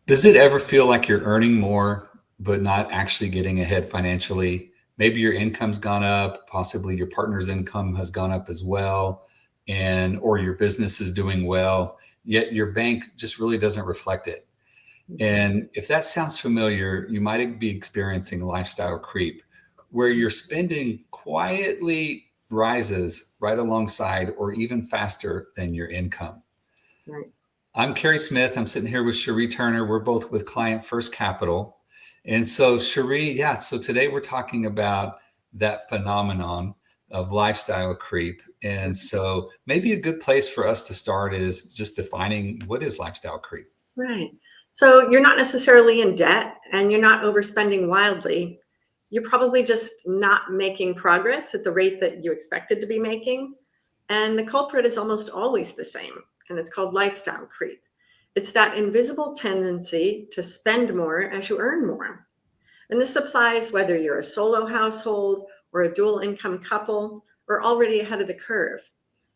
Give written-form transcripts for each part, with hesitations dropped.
Does it ever feel like you're earning more, but not actually getting ahead financially? Maybe your income's gone up, possibly your partner's income has gone up as well, and or your business is doing well, yet your bank just really doesn't reflect it. And if that sounds familiar, you might be experiencing lifestyle creep, where your spending quietly rises right alongside or even faster than your income. Right. I'm Cary Smith. I'm sitting here with Cheri Turner. We're both with Client First Capital. And so, Cheri, yeah, so today we're talking about that phenomenon of lifestyle creep. And so, maybe a good place for us to start is just defining what is lifestyle creep. Right. So you're not necessarily in debt and you're not overspending wildly. You're probably just not making progress at the rate that you expected to be making. And the culprit is almost always the same, and it's called lifestyle creep. It's that invisible tendency to spend more as you earn more. And this applies whether you're a solo household or a dual income couple or already ahead of the curve.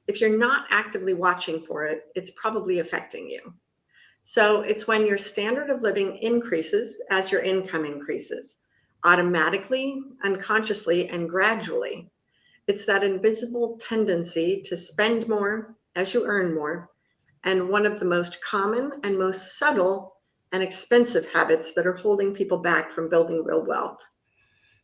If you're not actively watching for it, it's probably affecting you. So it's when your standard of living increases as your income increases, automatically, unconsciously, and gradually. It's that invisible tendency to spend more as you earn more, and one of the most common and most subtle and expensive habits that are holding people back from building real wealth.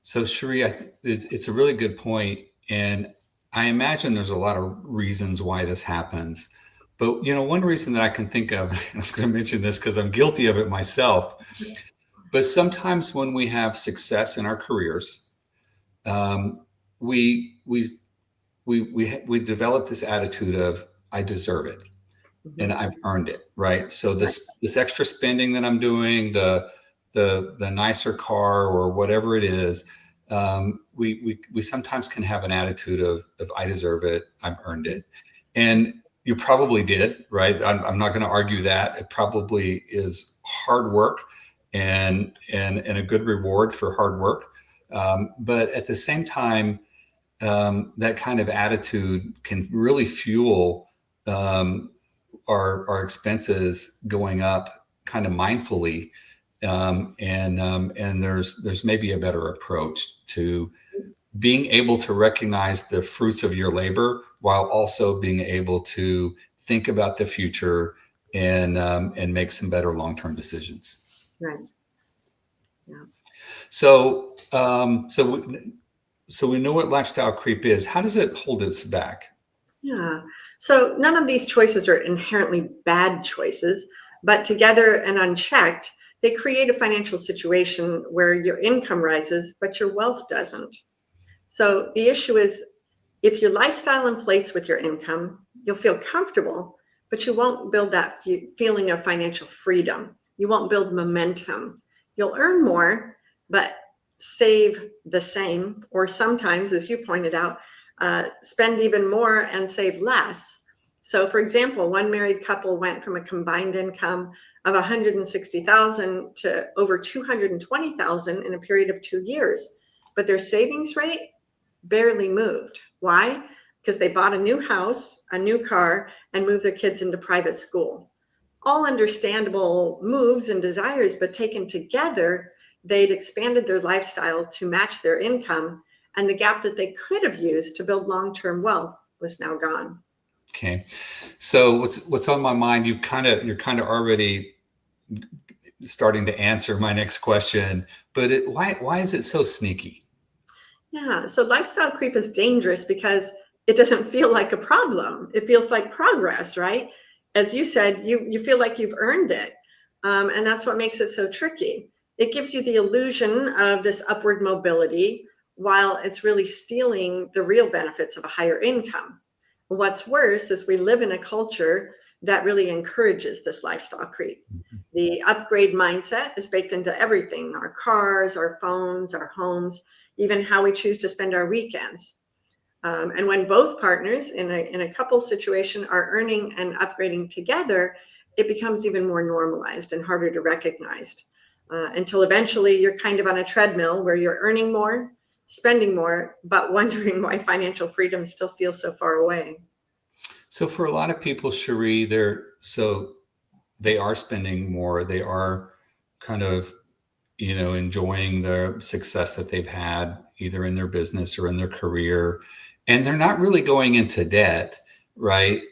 So, Cheri, it's a really good point, and I imagine there's a lot of reasons why this happens. But one reason that I can think of, and I'm going to mention this because I'm guilty of it myself. But sometimes when we have success in our careers, um, we we we develop this attitude of I deserve it and Mhm. I've earned it, right? So Right. this extra spending that I'm doing, the nicer car or whatever it is, we sometimes can have an attitude of I deserve it, I've earned it, and you probably did, right? I'm not going to argue that it probably is hard work and a good reward for hard work, but at the same time, that kind of attitude can really fuel um, our expenses going up kind of mindfully, and there's maybe a better approach to being able to recognize the fruits of your labor while also being able to think about the future and make some better long-term decisions. Right. Yeah. So so we know what lifestyle creep is. How does it hold us back? Yeah. So none of these choices are inherently bad choices, but together and unchecked, they create a financial situation where your income rises, but your wealth doesn't. So the issue is if your lifestyle inflates with your income, you'll feel comfortable, but you won't build that feeling of financial freedom. You won't build momentum. You'll earn more, but save the same, or sometimes, as you pointed out, spend even more and save less. So, for example, one married couple went from a combined income of 160,000 to over 220,000 in a period of 2 years, but their savings rate barely moved. Why? Because they bought a new house, a new car, and moved their kids into private school. All understandable moves and desires, but taken together, they'd expanded their lifestyle to match their income, and the gap that they could have used to build long-term wealth was now gone. Okay. So what's on my mind, you're kind of already starting to answer my next question, but why is it so sneaky? Yeah, so lifestyle creep is dangerous because it doesn't feel like a problem. It feels like progress, right? As you said, you feel like you've earned it, and that's what makes it so tricky. It gives you the illusion of this upward mobility, while it's really stealing the real benefits of a higher income. What's worse is we live in a culture that really encourages this lifestyle creep. The upgrade mindset is baked into everything: our cars, our phones, our homes, even how we choose to spend our weekends. And when both partners in a couple situation are earning and upgrading together, it becomes even more normalized and harder to recognize, until eventually you're kind of on a treadmill where you're earning more, spending more, but wondering why financial freedom still feels so far away. So for a lot of people, Cherie, they are spending more. They are kind of, enjoying the success that they've had either in their business or in their career, and they're not really going into debt, right?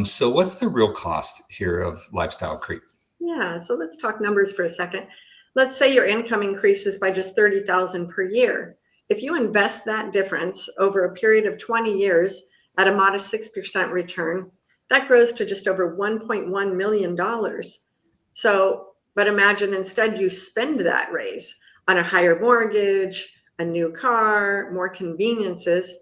So what's the real cost here of lifestyle creep? Yeah, so let's talk numbers for a second. Let's say your income increases by just 30,000 per year. If you invest that difference over a period of 20 years at a modest 6% return, that grows to just over $1.1 million. So, but imagine instead you spend that raise on a higher mortgage, a new car, more conveniences.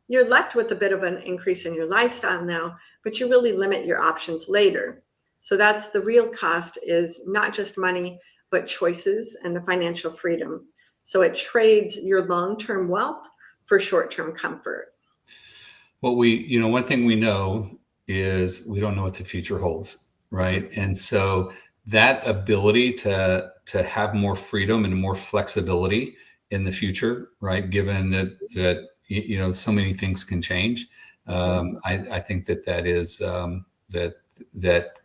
You're left with a bit of an increase in your lifestyle now, but you really limit your options later. So that's the real cost, is not just money, but choices and the financial freedom. So it trades your long-term wealth for short-term comfort. One thing we know is we don't know what the future holds, right? And so that ability to have more freedom and more flexibility in the future, right? Given that so many things can change. I think that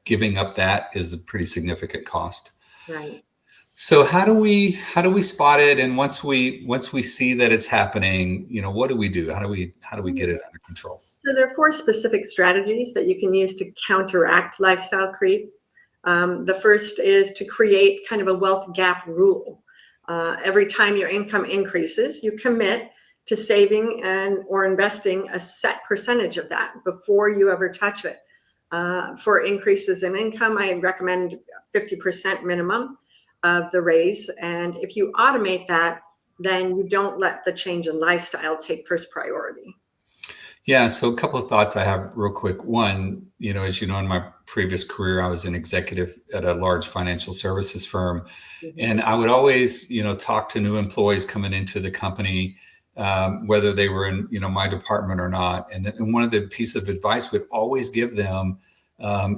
giving up that is a pretty significant cost. Right. So how do we spot it? And once we see that it's happening, what do we do? How do we get it under control? So there are four specific strategies that you can use to counteract lifestyle creep. The first is to create kind of a wealth gap rule. Every time your income increases, you commit to saving and or investing a set percentage of that before you ever touch it. For increases in income, I recommend 50% minimum of the raise. And if you automate that, then you don't let the change in lifestyle take first priority. Yeah, so a couple of thoughts I have real quick. One, as you know, in my previous career, I was an executive at a large financial services firm, Mhm. and I would always, talk to new employees coming into the company, whether they were in, my department or not. And one of the piece of advice we'd always give them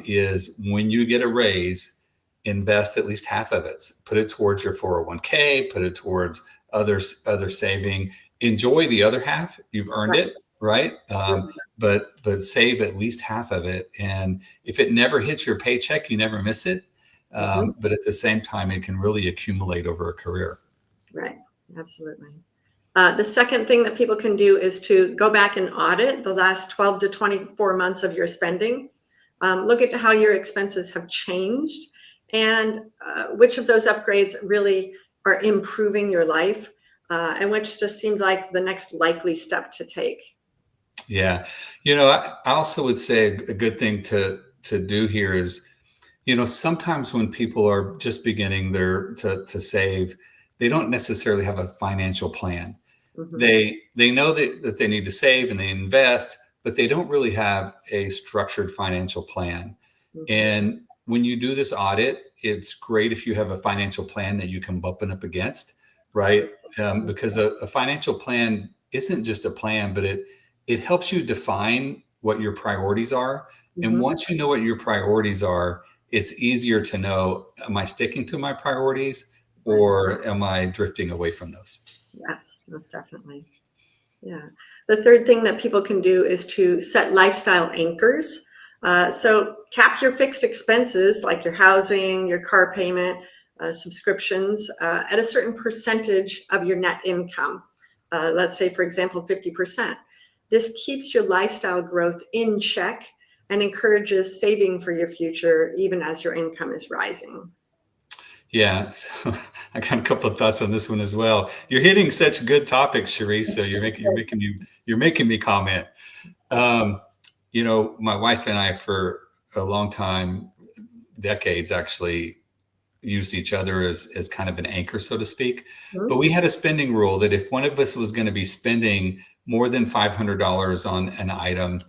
is when you get a raise, invest at least half of it. Put it towards your 401k, put it towards other saving. Enjoy the other half. You've earned Right. it, right? Mhm. But save at least half of it. And if it never hits your paycheck, you never miss it. Mhm. But at the same time, it can really accumulate over a career. Right. Absolutely. The second thing that people can do is to go back and audit the last 12 to 24 months of your spending. Look at how your expenses have changed and which of those upgrades really are improving your life, and which just seemed like the next likely step to take. Yeah. I also would say a good thing to do here is, sometimes when people are just beginning to save, they don't necessarily have a financial plan. Mhm. They know that they need to save and they invest, but they don't really have a structured financial plan. Mhm. And when you do this audit, it's great if you have a financial plan that you can bump it up against, right? Because a financial plan isn't just a plan, but it helps you define what your priorities are. And Mhm. once you know what your priorities are, it's easier to know, am I sticking to my priorities Right. or am I drifting away from those? Yes, most definitely. Yeah. The third thing that people can do is to set lifestyle anchors. So cap your fixed expenses like your housing, your car payment, subscriptions at a certain percentage of your net income. Let's say, for example, 50%. This keeps your lifestyle growth in check and encourages saving for your future, even as your income is rising. Yeah, so I got a couple of thoughts on this one as well. You're hitting such good topics, Cherise. So you're making me comment. Um, my wife and I, for a long time, decades actually, used each other as kind of an anchor, so to speak. But Mhm. we had a spending rule that if one of us was going to be spending more than $500 on an item,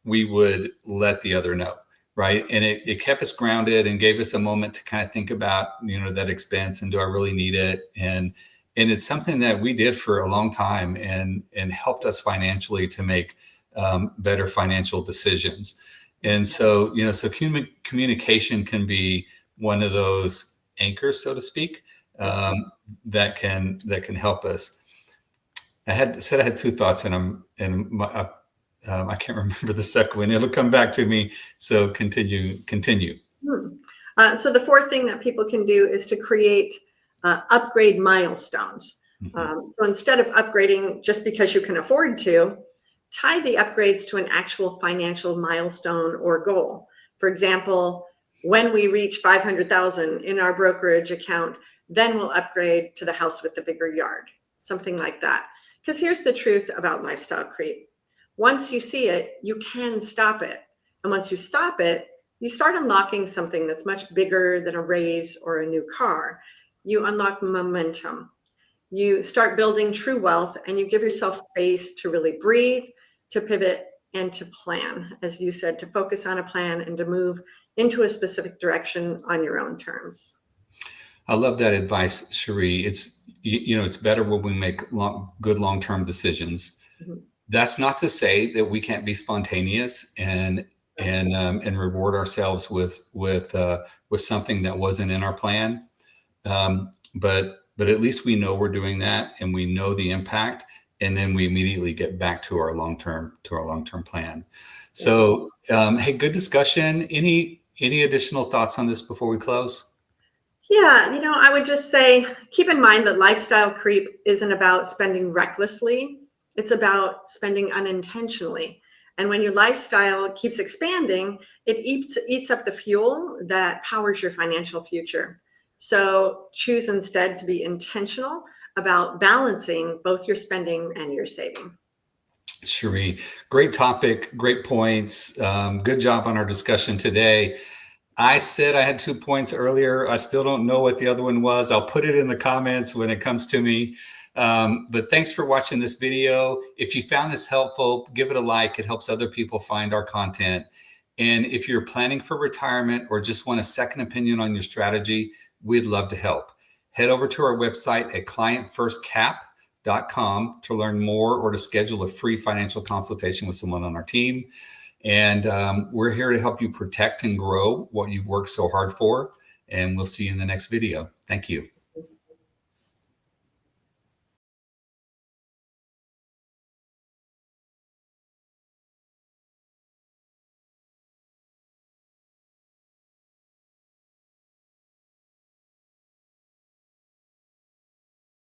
we would let the other know. Right. And it kept us grounded and gave us a moment to kind of think about, that expense and do I really need it? And it's something that we did for a long time and helped us financially to make better financial decisions. And so, communication can be one of those anchors, so to speak, um, that can help us. I had two thoughts, I can't remember the second one. It'll come back to me. So continue. Hmm. So the fourth thing that people can do is to create upgrade milestones. So instead of upgrading just because you can afford to, tie the upgrades to an actual financial milestone or goal. For example, when we reach 500,000 in our brokerage account, then we'll upgrade to the house with the bigger yard, something like that. Because here's the truth about lifestyle creep. Once you see it, you can stop it. And once you stop it, you start unlocking something that's much bigger than a raise or a new car. You unlock momentum. You start building true wealth, and you give yourself space to really breathe, to pivot, and to plan, as you said, to focus on a plan and to move into a specific direction on your own terms. I love that advice, Cheri. It's, it's better when we make good long-term decisions. Mhm. That's not to say that we can't be spontaneous and reward ourselves with something that wasn't in our plan. But at least we know we're doing that, and we know the impact, and then we immediately get back to our long-term plan. So, hey, good discussion. Any additional thoughts on this before we close? Yeah, I would just say keep in mind that lifestyle creep isn't about spending recklessly, it's about spending unintentionally. And when your lifestyle keeps expanding, it eats up the fuel that powers your financial future. So choose instead to be intentional about balancing both your spending and your saving. Cheri, great topic, great points. Good job on our discussion today. I said I had 2 points earlier. I still don't know what the other one was. I'll put it in the comments when it comes to me. But thanks for watching this video. If you found this helpful, give it a like. It helps other people find our content. And if you're planning for retirement or just want a second opinion on your strategy, we'd love to help. Head over to our website at clientfirstcap.com to learn more or to schedule a free financial consultation with someone on our team. And we're here to help you protect and grow what you've worked so hard for. And we'll see you in the next video. Thank you.